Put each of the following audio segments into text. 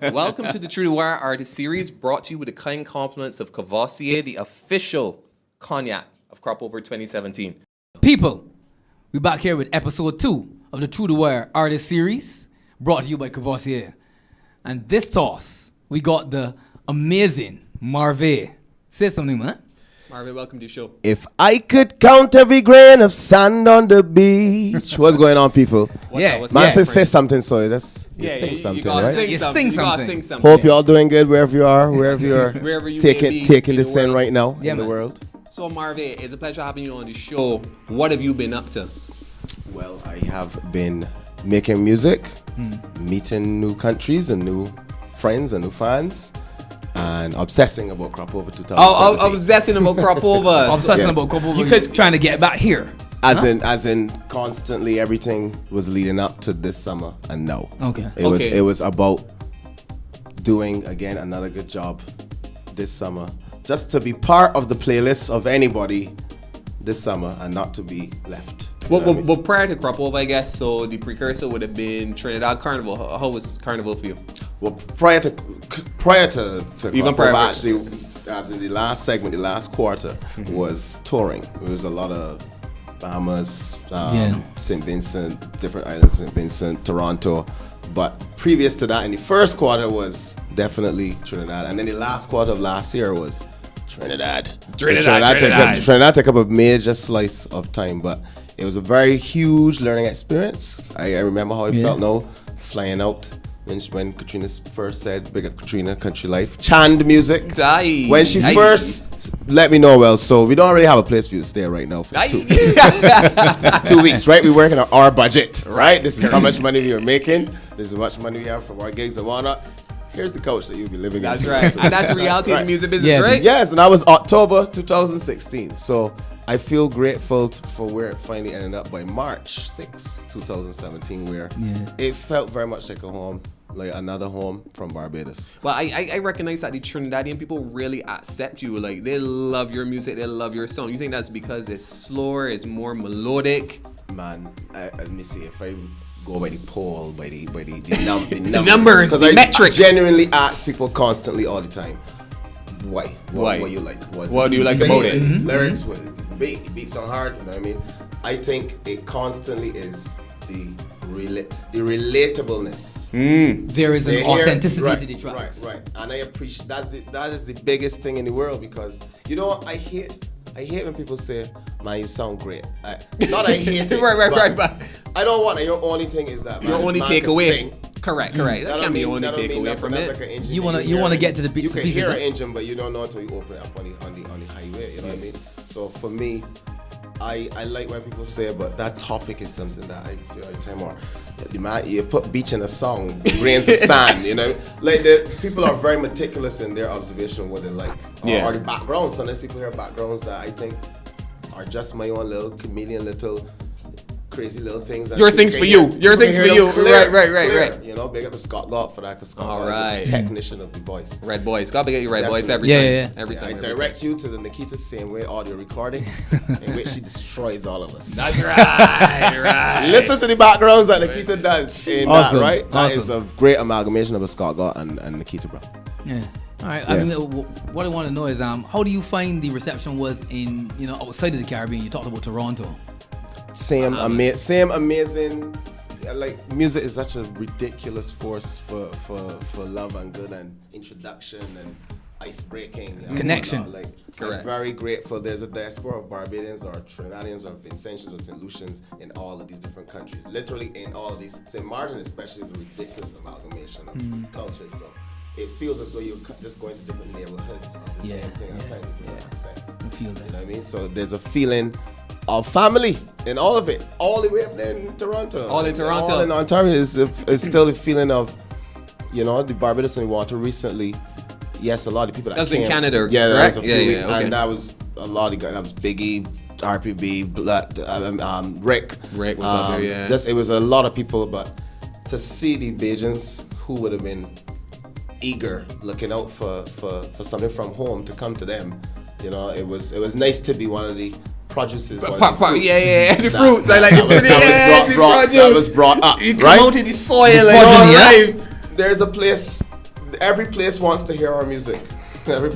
Welcome to the True to Wire Artist Series, brought to you with the kind compliments of Cavassier, the official cognac of Crop Over 2017. People, we back here with episode 2 of the True to Wire Artist Series, brought to you by Cavassier. And this toss, we got the amazing Marvay. Say something, man. Marvay, welcome to the show. If I could count every grain of sand on the beach. What's going on, people? What's Man that? say something, so that's Sing something, you gotta right? Sing You something. sing You gotta something. sing something. Hope you all doing good wherever you are, Wherever you may be taking in the this in world. right now Yeah, in the man. world. So, Marvay, it's a pleasure having you on the show. What have you been up to? Well, I have been making music, meeting new countries and new friends and new fans, and obsessing about Crop Over 2017. Oh, obsessing about Crop Over. Obsessing yeah. about couple You because could- trying to get back here. As in, constantly everything was leading up to this summer, and no. Okay. It was about doing again another good job this summer, just to be part of the playlist of anybody this summer and not to be left. You know what I mean? Well, prior to Crop Over, I guess, so the precursor would have been Trinidad Carnival. How was Carnival for you? Well, prior to Even Crop prior- Over, actually, as in the last segment, the last quarter was touring. It was a lot of Bahamas, St. Vincent, different islands, St. Vincent, Toronto. But previous to that, in the first quarter was definitely Trinidad, and then the last quarter of last year was Trinidad. Trinidad took up a major slice of time, but it was a very huge learning experience. I remember how it felt now, flying out when Katrina first said, big up Katrina, country life, Chand music. Aye. When she Aye. first let me know, well, so we don't really have a place for you to stay right now for 2 weeks, right? We're working on our budget, right? This is how much money we are making. This is how much money we have from our gigs and whatnot. Here's the couch that you'll be living That's in. right. And that's the reality of the music business, Yeah. right? Yes, and that was October 2016. So I feel grateful for where it finally ended up by March 6, 2017, where it felt very much like a home, like another home from Barbados. Well, I recognize that the Trinidadian people really accept you. Like, they love your music, they love your song. You think that's because it's slower, it's more melodic? Man, let me see if I go by the poll, by the numbers, because the I metrics. genuinely ask people constantly all the time, why? What you like? What do you like about it? Lyrics, what is it? Beat sound hard. You know what I mean? I think it constantly is the relatableness. There is an They hear- authenticity right, to the tracks. Right. And I appreciate that is the biggest thing in the world, because you know what I hate when people say, "Man, you sound great." I hate it. Right. But I don't want it. Your only thing is that Your man, only it's man to takeaway. sing. Correct. That can't be your only takeaway from That's it. like an engine. You wanna hear get to the bits You and can pieces, hear huh? an engine, but you don't know until you open it up on the highway. You know what I mean? So for me, I like when people say, but that topic is something that I see all the time. Or you put beach in a song, grains of sand. You know, like the people are very meticulous in their observation of what they like. Or the backgrounds. Sometimes people hear backgrounds that I think are just my own little chameleon, little crazy little things. Your things for you. Your things for you. Right. You know, big up to Scott Gott for that, because Scott All Gott right. is a technician of the voice. Red Boys. Gotta get you Red Boys every Definitely. time. Every time. I direct you to the Nikita same way audio recording, in which she destroys all of us. That's right. Listen to the backgrounds that Nikita does in Awesome. that, right? That is Awesome. a great amalgamation of a Scott Gott and Nikita, bro. Yeah. All right. I mean, what I want to know is, how do you find the reception was in, outside of the Caribbean? You talked about Toronto. Same amazing. Like, music is such a ridiculous force for love and good and introduction and ice breaking and Connection. whatnot. Like, Correct. I'm very grateful. There's a diaspora of Barbadians or Trinidadians or Vincentians or St. Lucians in all of these different countries. Literally in all of these. St. Martin especially is a ridiculous amalgamation of cultures. So it feels as though you're just going to different neighborhoods of the same thing. I find it makes sense. I feel that. You know what I mean? So there's a feeling of family in all of it, all the way up there in Toronto. All in Toronto. All in Ontario is still a feeling of, the Barbados and water recently. Yes, a lot of people that That's came. in Canada, Yeah, that correct? was a few weeks, okay. and that was a lot of guys. That was Biggie, RPB, Rick. Rick was up there, yeah. It was a lot of people, but to see the Bajans who would have been eager, looking out for something from home to come to them, it was nice to be one of the produces. One of the fruits The fruits. I like it. that was brought up. You come right? out in the soil. Right. There's a place every place wants to hear our music. Every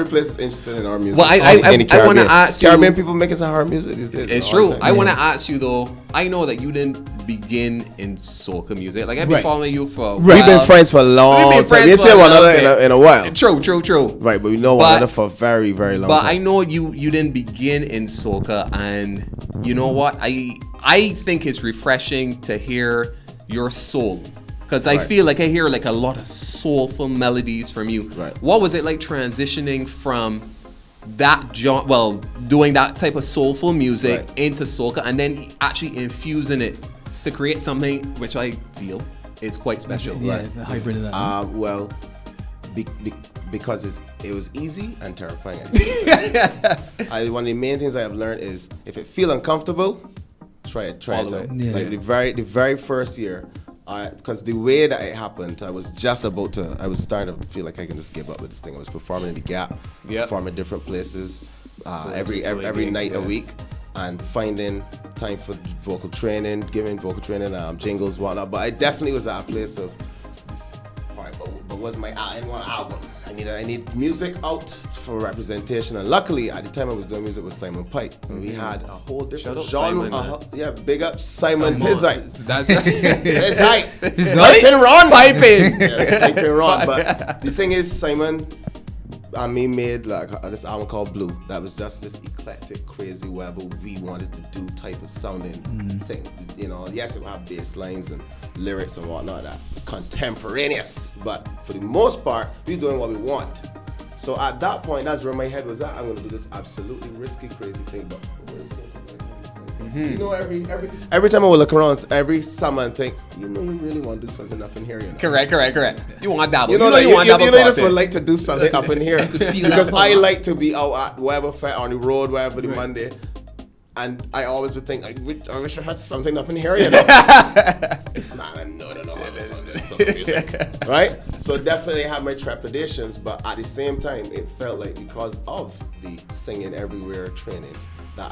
place is interested in our music. Well, I want to ask you. Caribbean people making some hard music these days. It's true. I want to ask you though. I know that you didn't begin in soca music. Like I've been following you for a while. We've been friends for a long time. We see one another in a while. True. Right, but we know one another for a very, very long time. But I know you didn't begin in soca, and you know what? I think it's refreshing to hear your soul. Because I feel like I hear like a lot of soulful melodies from you. Right. What was it like transitioning from that doing that type of soulful music into soca, and then actually infusing it to create something which I feel is quite special? Yeah, it's a hybrid of that. Well, because it was easy and terrifying. One of the main things I have learned is if it feel uncomfortable, try it out. Yeah. Like the very first year. Because the way that it happened, I was starting to feel like I can just give up with this thing. I was performing in the Gap, performing in different places, every night a week, and finding time for vocal training, giving vocal training, jingles, whatnot. But I definitely was at a place of, all right, but what's my I didn't want an album. I need music out for representation, and luckily at the time I was doing music with Simon Pike, and we had a whole different genre. Big up Simon. His height. That's right. His height. Piping Ron. Yes, Piping Ron. But the thing is, Simon and me made like this album called Blue. That was just this eclectic, crazy, whatever we wanted to do type of sounding thing. You know, yes, it would have bass lines and lyrics and whatnot, that contemporaneous. But for the most part, we're doing what we want. So at that point, that's where my head was at. I'm going to do this absolutely risky, crazy thing. But you know, every time I would look around, every summer and think, you really want to do something up in here, you know? Correct. You want to dabble. You just would like to do something up in here. Because I like to be out at wherever fair on the road, wherever the Monday. And I always would think, I wish I had something up in here, you know? Man, I don't know how to sound this music. Right? So definitely I had my trepidations, but at the same time, it felt like because of the singing everywhere training, that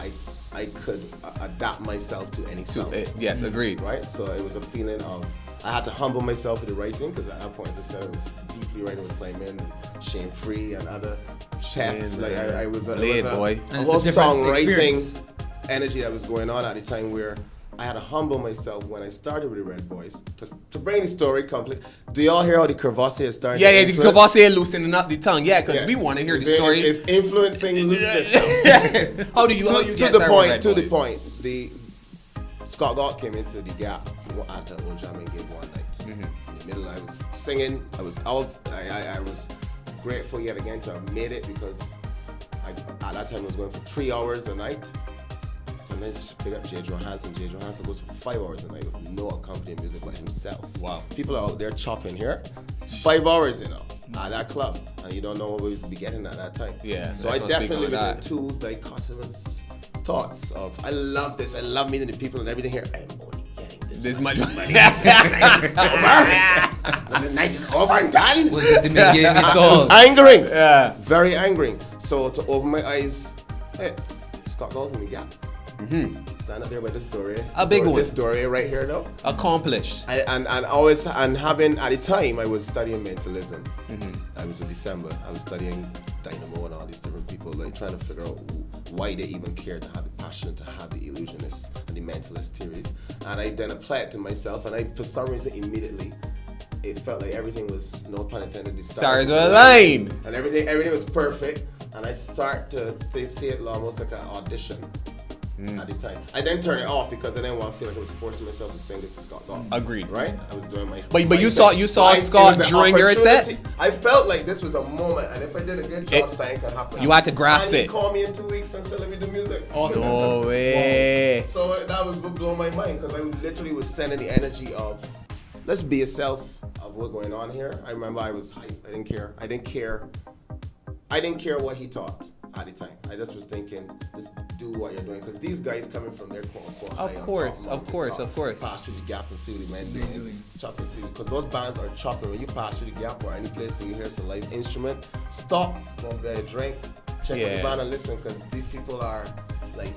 I could adapt myself to any sound. Yes, agreed. Right? So it was a feeling of, I had to humble myself with the writing, because at that point, as I said, I was deeply writing with Simon and Shame Free and other chefs. Like I was a whole songwriting energy that was going on at the time where I had to humble myself when I started with the Red Boys to bring the story complete. Do y'all hear how the Courvoisier started? Yeah, the Courvoisier loosening up the tongue. Yeah, because we want to hear the story. It's influencing looseness. How do you to the point? The Scott Galt came into the Gap at the old jamming gig one night. In the middle, I was singing. I was out. I was grateful yet again to have made it, because at that time I was going for 3 hours a night. Sometimes just pick up Jay Johansson. Jay Johansson goes for 5 hours a night with no accompanying music but himself. Wow. People are out there chopping here. 5 hours, you know, at that club. And you don't know what we used to be getting at that time. Yeah. So I definitely was in two dichotomous thoughts of, I love this. I love meeting the people and everything here. I'm only getting this much money. When the night is over and done. I was angering. Yeah. Very angering. So to open my eyes, hey, Scott Galt in the Gap. Stand up there by this doorway. A big one. This doorway right here, though. Accomplished. And having at the time I was studying mentalism. I was in December. I was studying Dynamo and all these different people, like trying to figure out why they even care to have the passion to have the illusionist and the mentalist theories. And I then applied it to myself, and for some reason immediately it felt like everything was, no pun intended, the stars were aligned, and everything was perfect. And I start to see it almost like an audition. At the time, I then turned it off because I didn't want to feel like I was forcing myself to sing it for Scott Galt. Agreed. Right? I was doing my. But you saw Scott during your set. I felt like this was a moment, and if I did a good job, something could happen. You had to grasp it. And he called me in 2 weeks and said, "Let me do music." Awesome. No way. Wow. So that was what blew my mind, because I literally was sending the energy of, let's be yourself, of what's going on here. I remember I was hyped. I didn't care what he thought at the time. I just was thinking, just do what you're doing, because these guys coming from their quote unquote of course. Pass through the Gap and see what the men doing. Chop and see, because those bands are chopping. When you pass through the Gap or any place and you hear some live instrument, stop, go and get a drink, check out the band and listen, because these people are like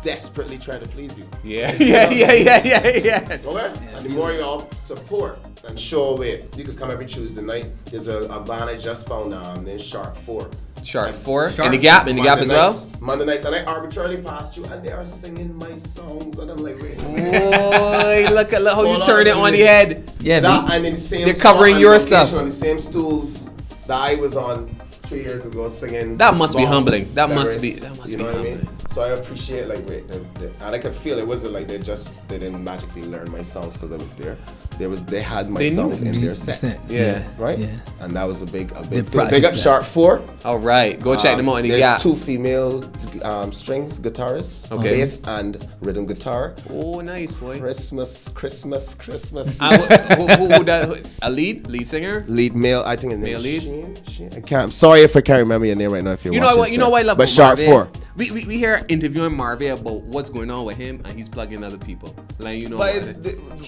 desperately trying to please you. Yeah. Yes. And the more y'all support and show away, you could come every Tuesday night. There's a band I just found named Sharp 4. Sharp 4 in the Gap as well. Monday nights, and I arbitrarily passed you, and they are singing my songs, and I'm like, wait. Boy, look how you turn it on the head. Yeah, and in the same they're covering your stuff on the same stools that I was on 3 years ago singing. That must be humbling. That Paris, must be humbling. I mean? So I appreciate and I could feel it wasn't like they didn't magically learn my songs because I was there. They had my songs in their set. Yeah. Right? Yeah. And that was a big thing. Big up Sharp 4. All right. Go check them out in the Gap. There's 2 female strings guitarists, bass and rhythm guitar. Oh, nice, boy. Christmas. A lead singer? Lead male, I think his name male is lead? Sheen. I can't. I'm sorry if I can't remember your name right now. If you're watching, you know what I love but about Sharp Marvay? 4. We hear interviewing Marvay about what's going on with him, and he's plugging other people. Like But it's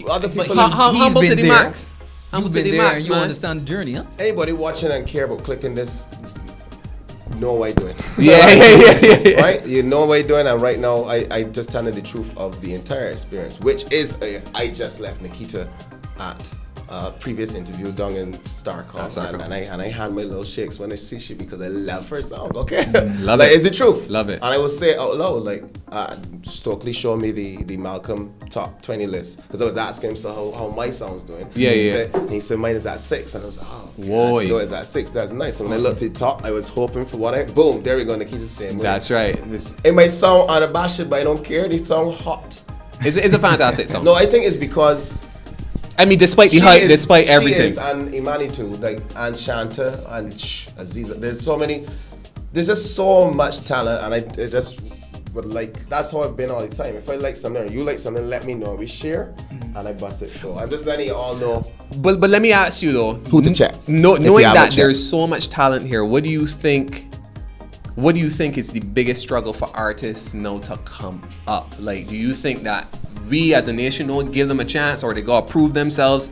other people. Humble to the max. Humble to the max, you man. understand the journey, huh? Anybody watching and care about clicking this, know what I'm doing. Yeah. Right? You know what I'm doing, and right now I just telling the truth of the entire experience, which is I just left Nikita at previous interview down in Starcom, and I had my little shakes when I see she because I love her song. Okay, love like, it. It's the truth. Love it. And I will say out loud, like Stokely showed me the Malcolm top 20 list because I was asking him how my song's doing. He said mine is at 6, and I was like, whoa, it's at 6. That's nice. And when I looked at the top, I was hoping for boom, there we go, Nikita saying. That's right. It might sound unabashed, but I don't care. They sound hot. It's a fantastic song. No, I think it's because. I mean, despite the hype, despite everything. She is, and Imani too, and Shanta, and Aziza. There's just so much talent, and I just would like, that's how I've been all the time. If I like something, or you like something, let me know. We share, and I bust it. So I'm just letting you all know. But let me ask you though. Who to check? Knowing that there's so much talent here, what do you think is the biggest struggle for artists now to come up? Like, do you think that we as a nation don't give them a chance, or they gotta prove themselves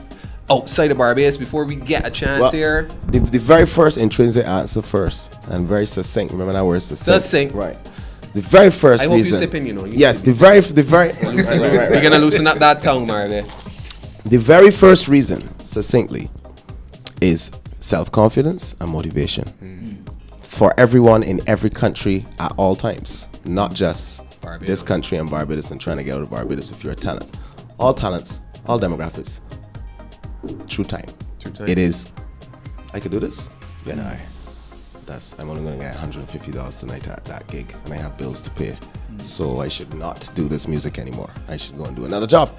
outside of Barbados before we get a chance here? The very first intrinsic answer first, and very succinct. Remember that word, succinct. Right. The very first reason. I hope you sipping, you know. Yes, the very. We're gonna loosen up that tongue, Marvay. The very first reason, succinctly, is self-confidence and motivation. For everyone in every country at all times, not just Barbados. This country and Barbados and trying to get out of Barbados if you're a talent. All talents, all demographics. True time. It is, I could do this? Yeah. No. I'm only going to get $150 tonight at that gig, and I have bills to pay. So I should not do this music anymore. I should go and do another job.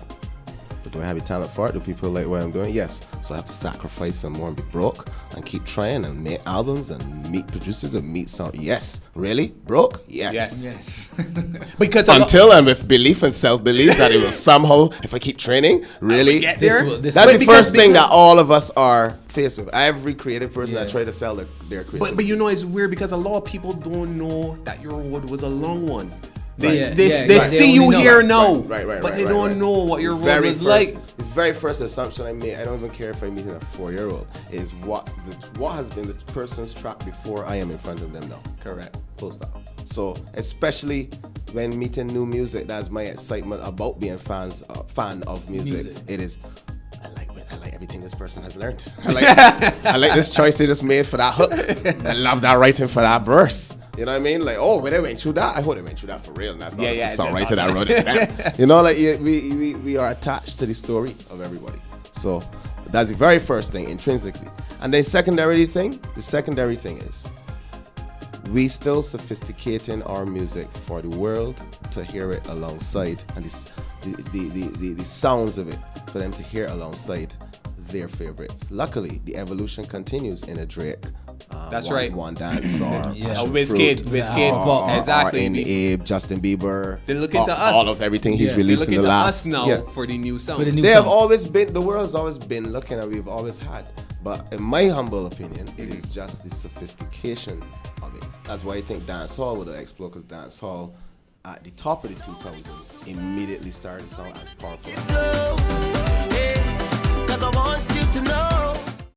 But do I have a talent for it? Do people like what I'm doing? Yes. So I have to sacrifice some more and be broke and keep trying and make albums and meet producers and meet sound. Yes. Really? Broke? Yes. Because until and with belief and self-belief that it will somehow, if I keep training, really get there. That's the first thing that all of us are faced with. Every creative person that try to sell their creativity. But you know, it's weird because a lot of people don't know that your road was a long one. They see you here now, but they don't know what your road is like. The very first assumption I made, I don't even care if I'm meeting a 4-year-old, is what has been the person's track before I am in front of them now. Correct. Full stop. So especially when meeting new music, that's my excitement about being fan of music. It is. I like everything this person has learned. I like this choice they just made for that hook. I love that writing for that verse. You know what I mean? Like, when they went through that, I hope they went through that for real. And that's not just a songwriter that wrote it for them. You know, like we are attached to the story of everybody. So that's the very first thing intrinsically. And then the secondary thing is we still sophisticating our music for the world to hear it alongside, and the sounds of it for them to hear alongside their favorites. Luckily, the evolution continues in a Drake. That's right. One Dance or Wizkid, exactly. Or in Abe, Justin Bieber. They're looking to us. All of everything he's released in the last. They're looking to us now for the new sound. Have always been. The world's always been looking at. We've always had. But in my humble opinion, it is just the sophistication of it. That's why I think dancehall would have exploded, because dancehall at the top of the 2000s immediately started to sound as powerful.